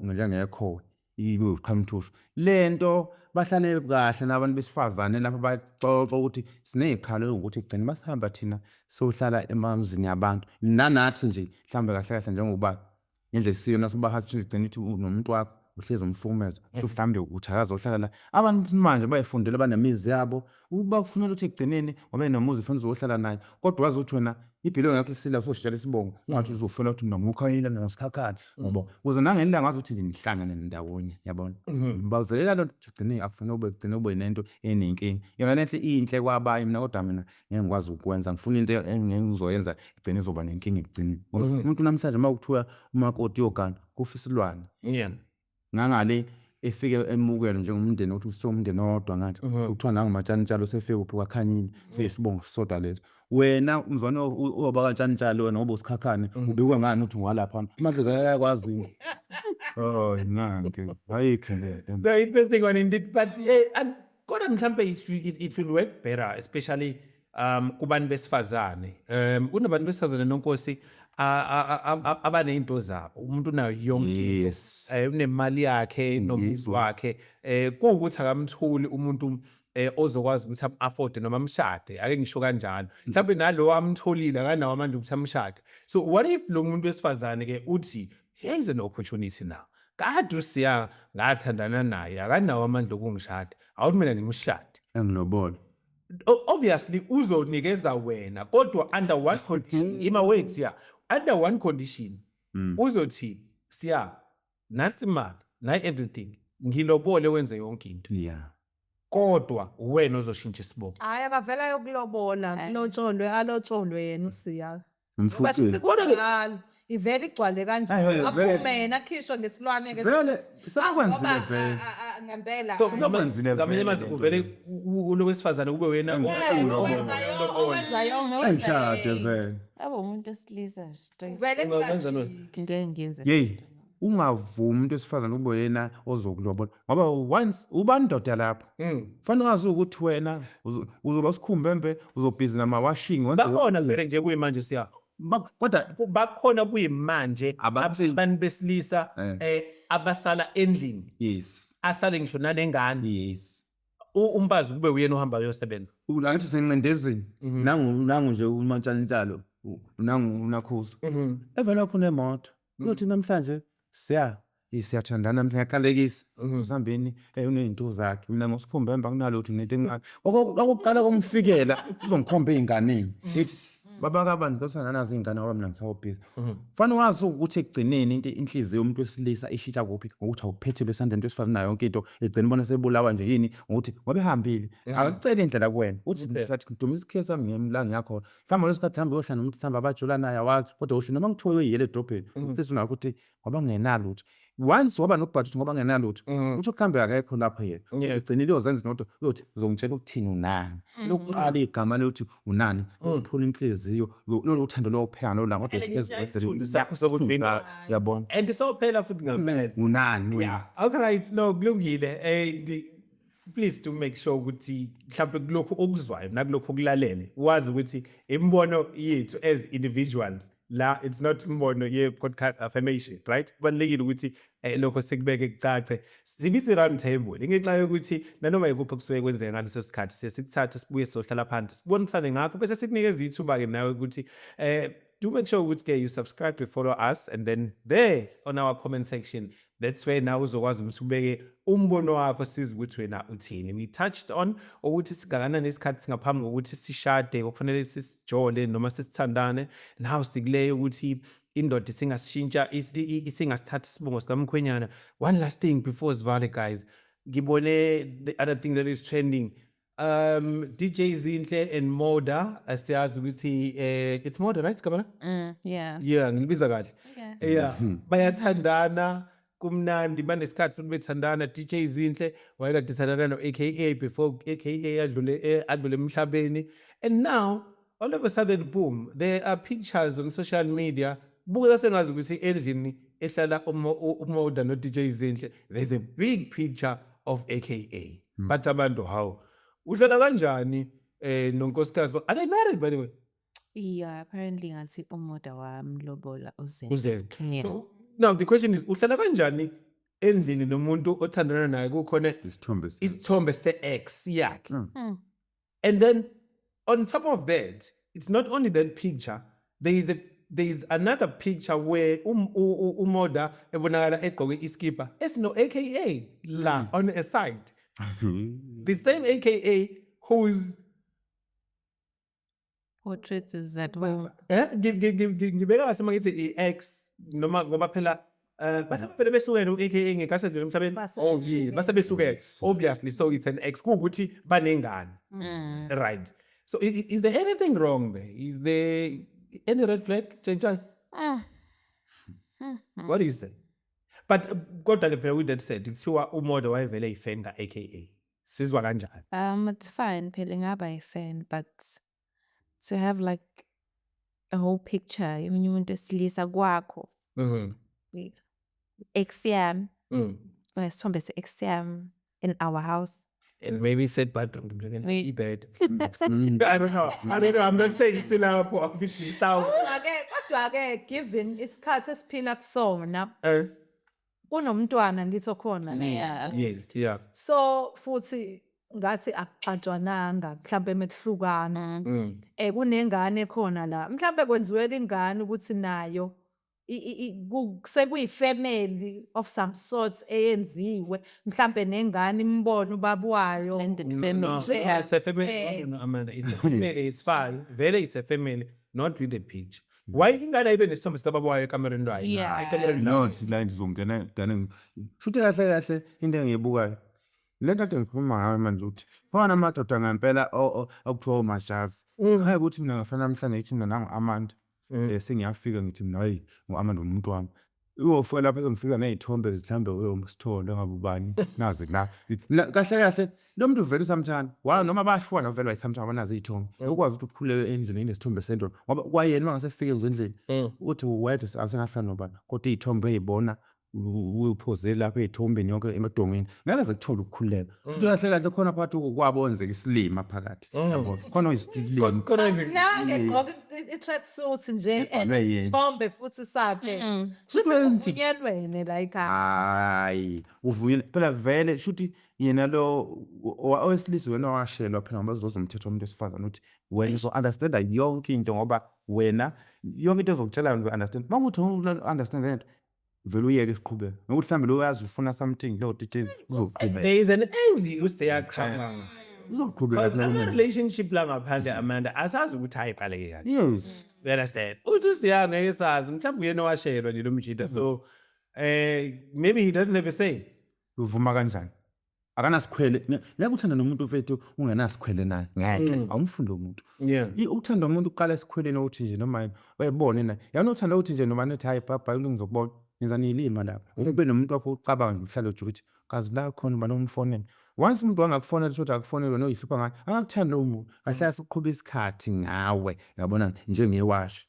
njengekho ibuqhamthushu lento bahlale kahle nabantu besifazane lapha baxoxa ukuthi sinezikhalo ukuthi kugcina basihamba thina sohlala emamzini yabantu nanathi nje mhlambe kahle njengoba indle siyo nasibahathi sigcina ukuthi unomuntu wakho uhlezi umhlukumeza mhlambe uthakaza ohlala la abantu manje bayifundela abanemizi yabo uba kufanele ukuthi egcineni ngoba nomuzi fanele uzohlala naye kodwa wazi ukuthi wena ibhilo ngakho isila soshitshela isibongo ungathi uzofuna ukuthi nomukhayela nosikhakhana ngoba ukuze nangelanga ngazi ukuthi nihlangane ndawonye yabona bawuzelela lo ugcine akufanele ube nento enenkingi yona lenhle inhle kwabanye mina kodwa mina ngeke ngikwazi ukwenza ngifuna into engizoyenza igcine izoba nenkingi egcineni umuntu namhlanje mawukuthiwa umakoti yogana kufisilwana ngangale efike emukelo njengomndeni ukuthi usomndeni owodwa ngathi ukuthiwa nangomatshanitshalo sefike uphi kwakhanyile sesibongo sisodwa lezo wena umzwana oba katshanitshalo wena ngoba usikhakhane ubikwe ngani ukuthi ngwalapha amadlozi ayakwazi nanke ayikho le The interesting one indeed, but and kodwa mhlambe it will work better, especially kubantu besifazane. Kunabantu besifazane nonkosi abanezinto zabo. Umuntu nayo yonke yes unemali yakhe nomzi wakhe. Kuwukuthi akamthuli umuntu ozokwazi ukuthi am-afford noma amshade. Ake ngisho kanjalo. Mhlambe nalo amtholile akanawo amandla ukuthi amshade. So what if lo muntu besifazane ke uthi here's an opportunity now. Kade usiya ngathandana naye akanawo amandla okungishada. Awuthi mina ngimshade. engilobola Obviously uzonikeza wena kodwa under one condition. Ima words here. Under one condition. Uzothi siya nathi imali na everything. Ngilobole wenze yonke into. yeah Kodwa wena uzoshintsha isibongo. Hayi akavela yokulobola lotsholwe yena usiya. mfutshile Kodwa ivele igcwale kanje. Ayi, vele. Aphume yena khishwa ngesilwane ke. vele sakwenzile vele Ngempela. So Kwenzile ngamanye vele amazwi kuvele lo wesifazane kube wena engishade vele Abe umuntu wesilisa straight. Vele Ungawenza manje. Into engiyenza. yeyi ungavumi umuntu wesifazane ube yena ozokulobola ngoba once uba ndoda lapha fanele wazi ukuthi wena uzoba sikhumbembe uzobhizi nama-washing bakhona vele nje kuyimanje siya. kodwa Bakhona kuyimanje abantu besilisa abasala endlini. yes Asale ngisho nanengane. yes Umfazi kube uyena ohamba uyosebenza. ngathi usencindezini nangu nje umatshantshalo nangu unakhuzo evele waphuna emoto uyothi namhlanje siyathandana ngiyakhalekisa usambeni uney'nto zakhe mina ngosikhumbemba kunalutho nento encane okokuqala komfikela uzongikhomba ey'nganeni ithi babakabani zithatha nazo iy'ngane ngoba mina ngisawubhizi fanele wazi ukuthi ekugcineni inhliziyo yomuntu wesilisa ishintsha kuphi ngokuthi awuphethile esandleni wesifazane nayo yonke into egcina ibona sebulawa nje yini ngokuthi ngoba ehambile akakuceli indlela kuwena uthi ngathi ngidumisa ikhiye sami la ngiyakhona mhlawumbe lesikhathi hambe yohlala nomuntu mhlawumbe abajola naye awazi kodwa usho noma ngithiwe uyiyele edrobheni uhlezi unakho ukuthi ngoba ngingenalutho once waba nobudget ngoba ngingenalutho uthi ukuhambe akekho lapha yena ugcinile uyozenza inoto uyothi uzongitshela ukuthini unani lokuqala igama lokuthi unani uphula inhliziyo lolu uthando lopheka nolanga kodwa yabona And sophela futhi ngamele. unani Yeah. Alright, no kulungile. Please do make sure ukuthi mhlawumbe kulokho okuzwayo nakulokho okulalele wazi ukuthi imbono yethu as individuals la it's not imbono ye podcast affirmation, right? Kubalekile ukuthi lokho sikubeke kucace. Sibisi round table ngenxa yokuthi nanoma ikuphi kusuke kwenzeka ngaleso sikhathi sesithatha sibuye sohlala phansi sibonisane ngakho bese sikunikeza ithuba ke nawe ukuthi do make sure ukuthi you subscribe to follow us, and then there on our comment section, that's where now uzokwazi ukuthi ubeke umbono wakho siza ukuthi wena uthini. We touched on ukuthi sigakanani nesikhathi singaphambi kokuthi sishade okufanele sisijole noma sisithandane. Now sikuleyo ukuthi indoda singashintsha isingasithatha isibongo sikamkhwenyana. One last thing before sivale, guys, ngibone the other thing that is trending. DJ Zinhle and Moda, asiyazi ukuthi it's Moda, right Kabana? Yeah. Yeah, ngilibiza kahle. Okay. Yeah, bayathandana kumnandi banesikhathi futhi bethandana. DJ Zinhle wayekade ethandana no AKA before AKA adlule emhlabeni, and now all of a sudden boom, there are pictures on social media. Buka sengazi ukuthi endlini ehlala uModa no DJ Zinhle, there's a big picture of AKA. But abantu how uhlala kanjani nonkosikazi? Are they married, by the way? Yeah, apparently ngathi umoda wamlobola uZenhle. Uzenhle. Yeah. So now the question is, uhlala kanjani endlini nomuntu othandana naye kukhona isithombe isithombe se-ex yakhe? And then on top of that, it's not only that picture, there is another picture where uModa ebonakala egqoke iskipa esino AKA la on a side. The same AKA who's Portraits is that one. ngibeka kahle mangithi i-X noma ngoba phela basaphela behlukene aka ngekase nje emhlabeni basebehlukene obviously, so it's an X kuukuthi banengane, right? So is there anything wrong there? Is there any red flag? Chenchai? What is that? But kodwa ke phela with that said kuthiwa uModo wayevele eyifenda aka sizwa kanjani? It's fine, phela ngaba a fan, but to have like a whole picture, omunye umuntu wesilisa kwakho, ex yami, nesithombe se-ex yami in our house. And maybe said bedroom, Wait. bed. I don't know. I'm not saying silapho obviously sound. Kodwa-ke given isikhathi esiphila kusona kunomntwana ngitho khona. Yeah. Yes, yeah. So futhi ngathi akuxatshwananga mhlambe mekuhlukana kunengane khona la mhlambe kwenziwela ingane ukuthi nayo sekuyifamily of some sorts eyenziwe mhlambe nengane imbona ubaba wayo Blended No, family. it's a family. No, Amanda, it's a family. It's fine. Very, it's a family, not with the picture. Why ingane ibe nesithombe sika baba wayo ekamereni lwayo? Yeah. Ekamereni No, la ngizongena shuthi kahle kahle into engiyibukayo. Le nto kade ngikhuluma ngayo manje ukuthi khona amadoda ngempela okuthiwa omashazi. Hayi ukuthi mina ngafana namhlanje ngithi mina nangu-Amanda. Sengiyafika ngithi mina hayi ngu-Amanda umuntu wami. Uyofika lapha ezongifika ney'thombe zihlambe uyomsithole ngabe ubani nazi la. Kahle kahle lo muntu vele usamthanda. Noma bashona vele wayisamthanda banazi iy'thombe. Ukwazi ukuthi ukhulele endlini nesithombe sendoda. Ngoba kwayena uma ngasefika endlini uthi wedwa asengafana nobani. Kodwa iy'thombe ey'bona uphozele lapha ey'thombeni yonke emadongeni. Ngeke aze kuthole ukukhululeka. Futhi kahle kahle khona phakathi kwabo kwenzeka isilima phakathi. Khona isilima. egqoka i-tracksuit nje and isithombe futhi sakhe shuthi kuvunyelwene la ekhaya. Hayi uvunyelwe phela vele shuthi yena lo owesilisa wena washelwa phela ngoba zizoza umthetho womuntu wesifazane ukuthi wena uzo-understanda yonke into ngoba wena yonke into ezokutshela wena uzo-understand. Uma kuthi u-understand lento vele uyeke siqhubeke ngokuthi mhlawumbe lo uyazi ufuna something leyo titini uzoqhubeka There is an angle useyaqhamanga. uzoqhubeka Relationship la ngaphandle Amanda asazi ukuthi ayiqaleke kanjani. yes You understand? Uthi usiya ngeke sazi mhlawumbe uyena washelwa nje lo mjida, so maybe he doesn't have a say. uvuma kanjani akanasikhwele ngeke uthanda nomuntu ufethu ungenasikhwele naye ngeke awumfundi umuntu Yeah. uthanda umuntu uqala esikhweleni ukuthi nje noma yini wayebone naye yana uthanda ukuthi nje noma nethi hayi baba ngizokubona ngenza niyilima lapha ube nomuntu wakho ucabanga nje uhlale uthi ukuthi kazi la khona uba nomfonela once umuntu wangakufonela ukuthi akufonelwe noyihlupha ngayo angakuthanda lo muntu kahle kahle uqhubha isikhathi ngawe yabona njengewashi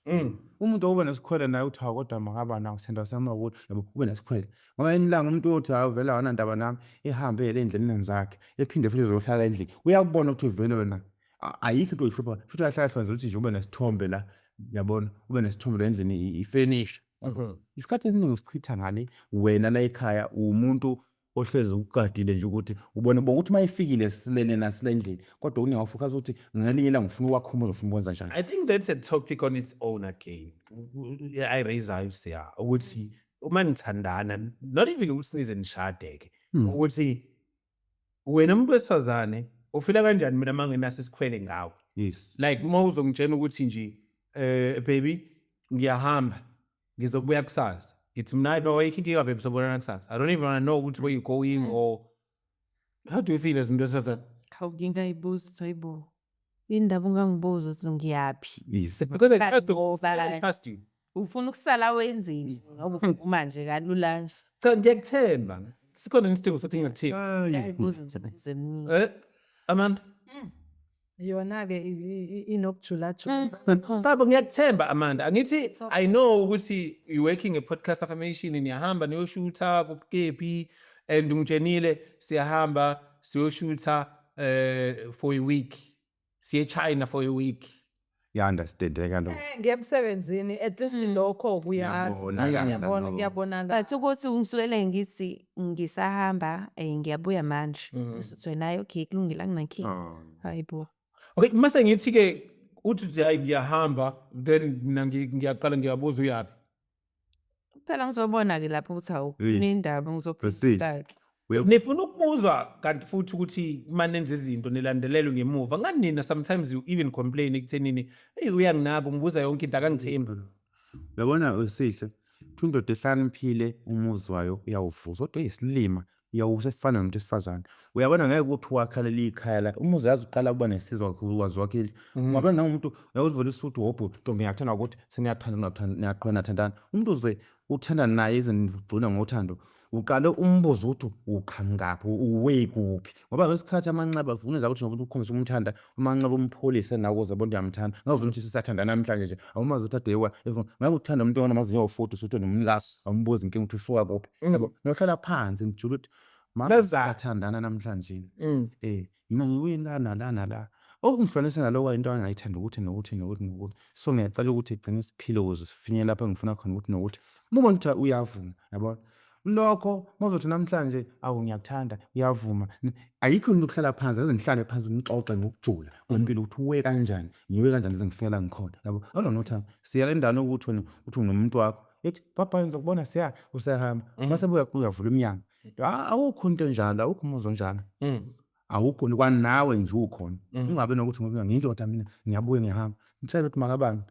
umuntu oba nesikhwele naye uthi hawu kodwa makaba nawo senda sama ukuthi yabo ube nesikhwele ngoba enilanga umuntu uthi hawu vele awona ndaba nami ehambe endleleni zakhe ephinde futhi ezohlala endlini uyakubona ukuthi vele wena ayikho into oyihlupha futhi kahle kahle ukuthi nje ube nesithombe la yabona ube nesithombe endlini ifurnish isikhathi esiningi usichitha ngani wena la ekhaya umuntu ohlezi ugadile nje ukuthi ubone bonke ukuthi mayifikile silele nasilendlini kodwa uningafokaza ukuthi ngelinye ilanga ngifuna uwakhumbuza ufuna ukwenza njani. I think that's a topic on its own again. I raise eyes here. Ukuthi uma nithandana, not even ukuthi nize nishadeke. Ukuthi wena umuntu wesifazane ufila kanjani mina mangenaso isikhwele ngawe. Yes. Like uma uzongitshela ukuthi nje baby ngiyahamba ngizokubuya kusasa. It's mna no way kinki babe sobona kusasa. I don't even want to know where you're going or how do you feel as umuntu wesifazane? Ngingayibuzwa sayibo. Indaba ungangibuza ukuthi ngiyaphi. Yes. Because I trust you. Ufuna ukusala wenzini ngoba ufuna manje kalula nje. So ngiyakuthemba. Sikhona isidingo sokuthi ngingakuthemba. Ngiyayibuza nje emzini. Amanda. Yona-ke inokujula-jula. Baba ngiyakuthemba Amanda. Angithi I know ukuthi you working a podcast affirmation niyahamba niyoshutha kuKepi and ungitshenile siyahamba siyoshutha for a week. Siye China for a week. Ya understand lo. Ngemsebenzini at least lokho kuyazi. Ngiyabona. But ukuthi ungisukele ngithi ngisahamba ngiyabuya manje. Usuthi wena okay kulungile anginakho. Hayibo. Okay, mase ngithi ke uthi hayi ngiyahamba then mina ngiyaqala ngiyabuza uyapi. Phela ngizobona ke lapho ukuthi awu nindaba ngizophuza. Nifuna uzwa kanti futhi ukuthi manenze izinto nilandelelwe ngemuva ngani nina sometimes you even complain ekuthenini hey uyanginaka ngibuza yonke into akangithembi. Uyabona usihle uthi indoda ehlaniphile umuzi wayo uyawuvuza kodwa isilima uyawusa esifana nomuntu esifazane. Uyabona ngeke ukuthi wakhalela ikhaya la umuzi yazi uqala kuba nesizwe wazi wakhe. Ungabona nangomuntu uyawudlulisa ukuthi hobho Ntombi ngiyathanda ukuthi niyaqhona thandana. Umuntu uze uthanda naye izingcuna ngothando. Uqale umbuzo ukuthi uqhamukaphi uwe kuphi ngoba ngesikhathi amanxeba avune ukuthi nokuthi ukhombisa umthanda amanxeba umpholisa nawo uzabona uyamthanda ngavuna ukuthi sisathandana namhlanje nje awumazi ukuthi adewa ngabe uthanda umuntu onamazinyo awu40 usuthi nomlaso awumbuzi inkinga ukuthi usuka kuphi yabo nohlala phansi ngijula ukuthi masathandana namhlanje mina ngiwina la okungifanele naloko into angayithanda ukuthi nokuthi so ngiyacela ukuthi igcine siphile ukuze sifinye lapha engifuna khona ukuthi nokuthi uma ukuthi uyavuma yabo lokho mazothi namhlanje awu ngiyakuthanda uyavuma ayikho into ukuhlala phansi ezenhlale phansi unixoxe ngokujula kwempilo ukuthi uwe kanjani ngiwe kanjani izingifikela ngikhona yabo nothando siyala endana ukuthi uthi unomuntu wakho ethi papa ngizokubona siya usahamba mase uyavula iminyango awukho into enjalo awukho umuzo njalo awukho kwanawe nje ukhona ungabe nokuthi ngoba ngiyindoda mina ngiyabuya ngihamba ngicela ukuthi makabani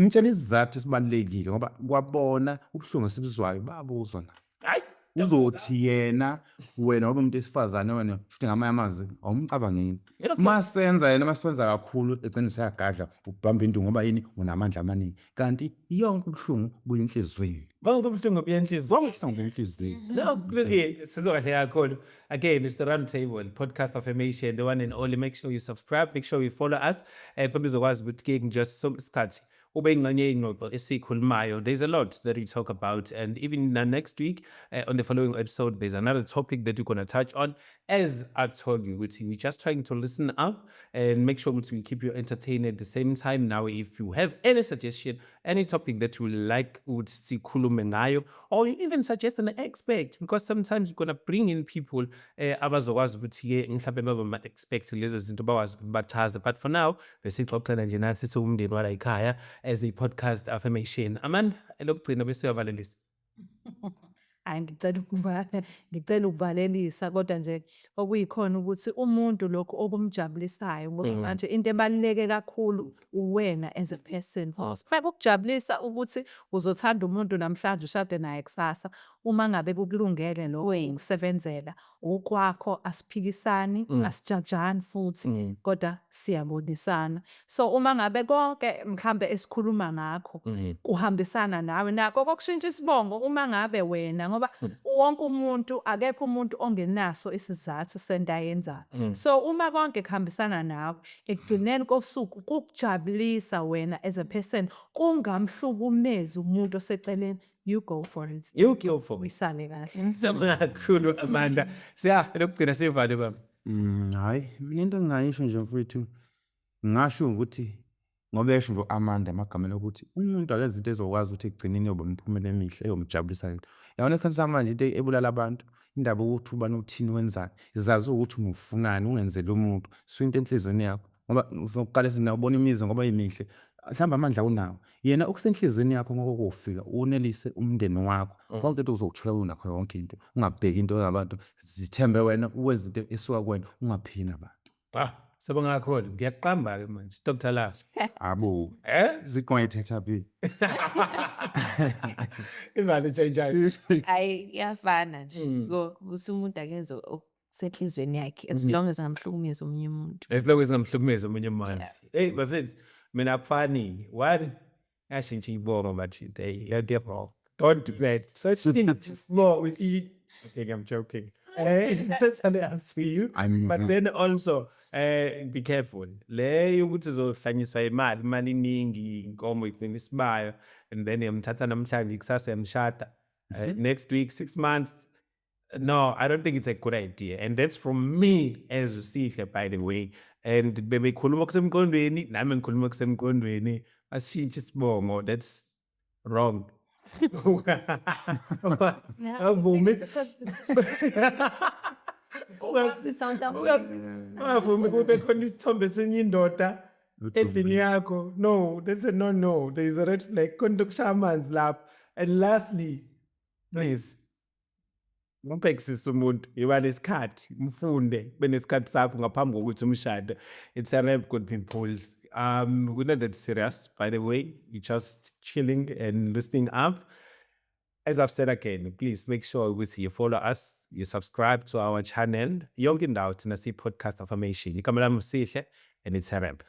ngitshela isizathu esibalekile ngoba kwabona ubuhlungu esibizwayo babuzwa na hayi uzothi yena wena ngoba umuntu esifazane wena futhi ngamanye amazwi awumcabangeni masenza yena masenza kakhulu egcina usayagadla ubhamba indungu ngoba yini unamandla amaningi kanti yonke ubuhlungu buyinhlizweni Bonke ubuhlungu buyenhliziyo. ubuhlungu buyinhlizweni Sizokahle kakhulu. Again, it's the Round Table Podcast Affirmation, the one and only. Make sure you subscribe, make sure you follow us. Phambizokwazi ukuthi ke just some isikhathi ube ingxenye ingxoxo esikhulumayo. There's a lot that we talk about, and even next week on the following episode there's another topic that we're going to touch on. As I told you, we're just trying to listen up and make sure we keep you entertained at the same time. Now if you have any suggestion, any topic that you like would see khulume ngayo, or you even suggest an expert, because sometimes you're going to bring in people abazokwazi ukuthi ke mhlawumbe baba expect lezo zinto bawazi bachaza, but for now besixoxela nje nathi siwumndeni wala ekhaya as a podcast affirmation. Amanda elokugcina bese uyavalelisa. Hayi ngicela ukuvalelisa kodwa nje okuyikhona ukuthi umuntu lokho okumjabulisayo ngoba manje into ebaluleke kakhulu uwena as a person. Ukujabulisa ukuthi uzothanda umuntu namhlanje ushade naye kusasa uma ngabe kukulungele lo ukusebenzela ukwakho asiphikisani asijajani futhi kodwa siyabonisana. So uma ngabe konke mhlambe esikhuluma ngakho kuhambisana nawe nako kokushintsha isibongo uma ngabe wena ngoba wonke umuntu akekho umuntu ongenaso isizathu sento ayenzayo. So uma konke kuhambisana nawe ekugcineni kosuku kukujabulisa wena as a person kungamhlukumezi umuntu oseceleni. You go for it. You go for it. Wisane kahle. Siyabonga kakhulu Amanda. Elokugcina sivale baba. Hayi mina into engingayisho nje mfowethu ngasho ukuthi ngoba esho nje Amanda emagameni ukuthi umuntu akenza into ezokwazi ukuthi egcineni yoba imphumela emihle eyomjabulisa. Yabona isikhathi samanje into ebulala abantu indaba ukuthi ubani uthini wenzayo izazi ukuthi ufunani ungenzele umuntu so into enhlizweni yakho ngoba uzoqala sinabona imizi ngoba imihle mhlamba amandla unawo yena okusenhlizweni yakho ngokufika unelise umndeni wakho konke into uzokuthola unakho yonke into ungabheki into yabantu zithembe wena uwenza into esuka kwena ungaphina abantu Sabonga kakhulu ngiyaqamba ke manje Dr. Love. abo ziqongethetha phi Imali change. Hayi iyafana nje ukuthi umuntu akenze okusenhlizweni yakhe as long as angamhlukumezi omunye umuntu. As long as ngamhlukumeza omunye umuntu. Hey bafethu mina akufani why ashintsha ibongo manje you're different. Don't do that. Such things more with you. Okay, I'm joking. Certainly I'll see you. But then also be careful. Le ukuthi uzohlanyiswa imali iningi inkomo igcina isibayo and then yamthatha namhlanje kusasa yamshada. Next week 6 months. No, I don't think it's a good idea. And that's from me as Usihle, by the way. And bebekhuluma kusemqondweni nami ngikhuluma kusemqondweni ashintshe isibongo. That's wrong. Avumi kube khona isithombe senye indoda endlini yakho. No, that's a no. There is a red flag. Konto kushaya amanzi lapho. And lastly, please Umpekisisa umuntu, yiba nesikhathi, mfunde, kube nesikhathi sakho ngaphambi kokuthi umshade. It's a wrap, good people. We're not that serious, by the way. We're just chilling and listening up. As I've said again, please make sure you follow us, you subscribe to our channel. Yonke indawo thina siyi-podcast affirmation. Igama lami uSihle, and it's a wrap.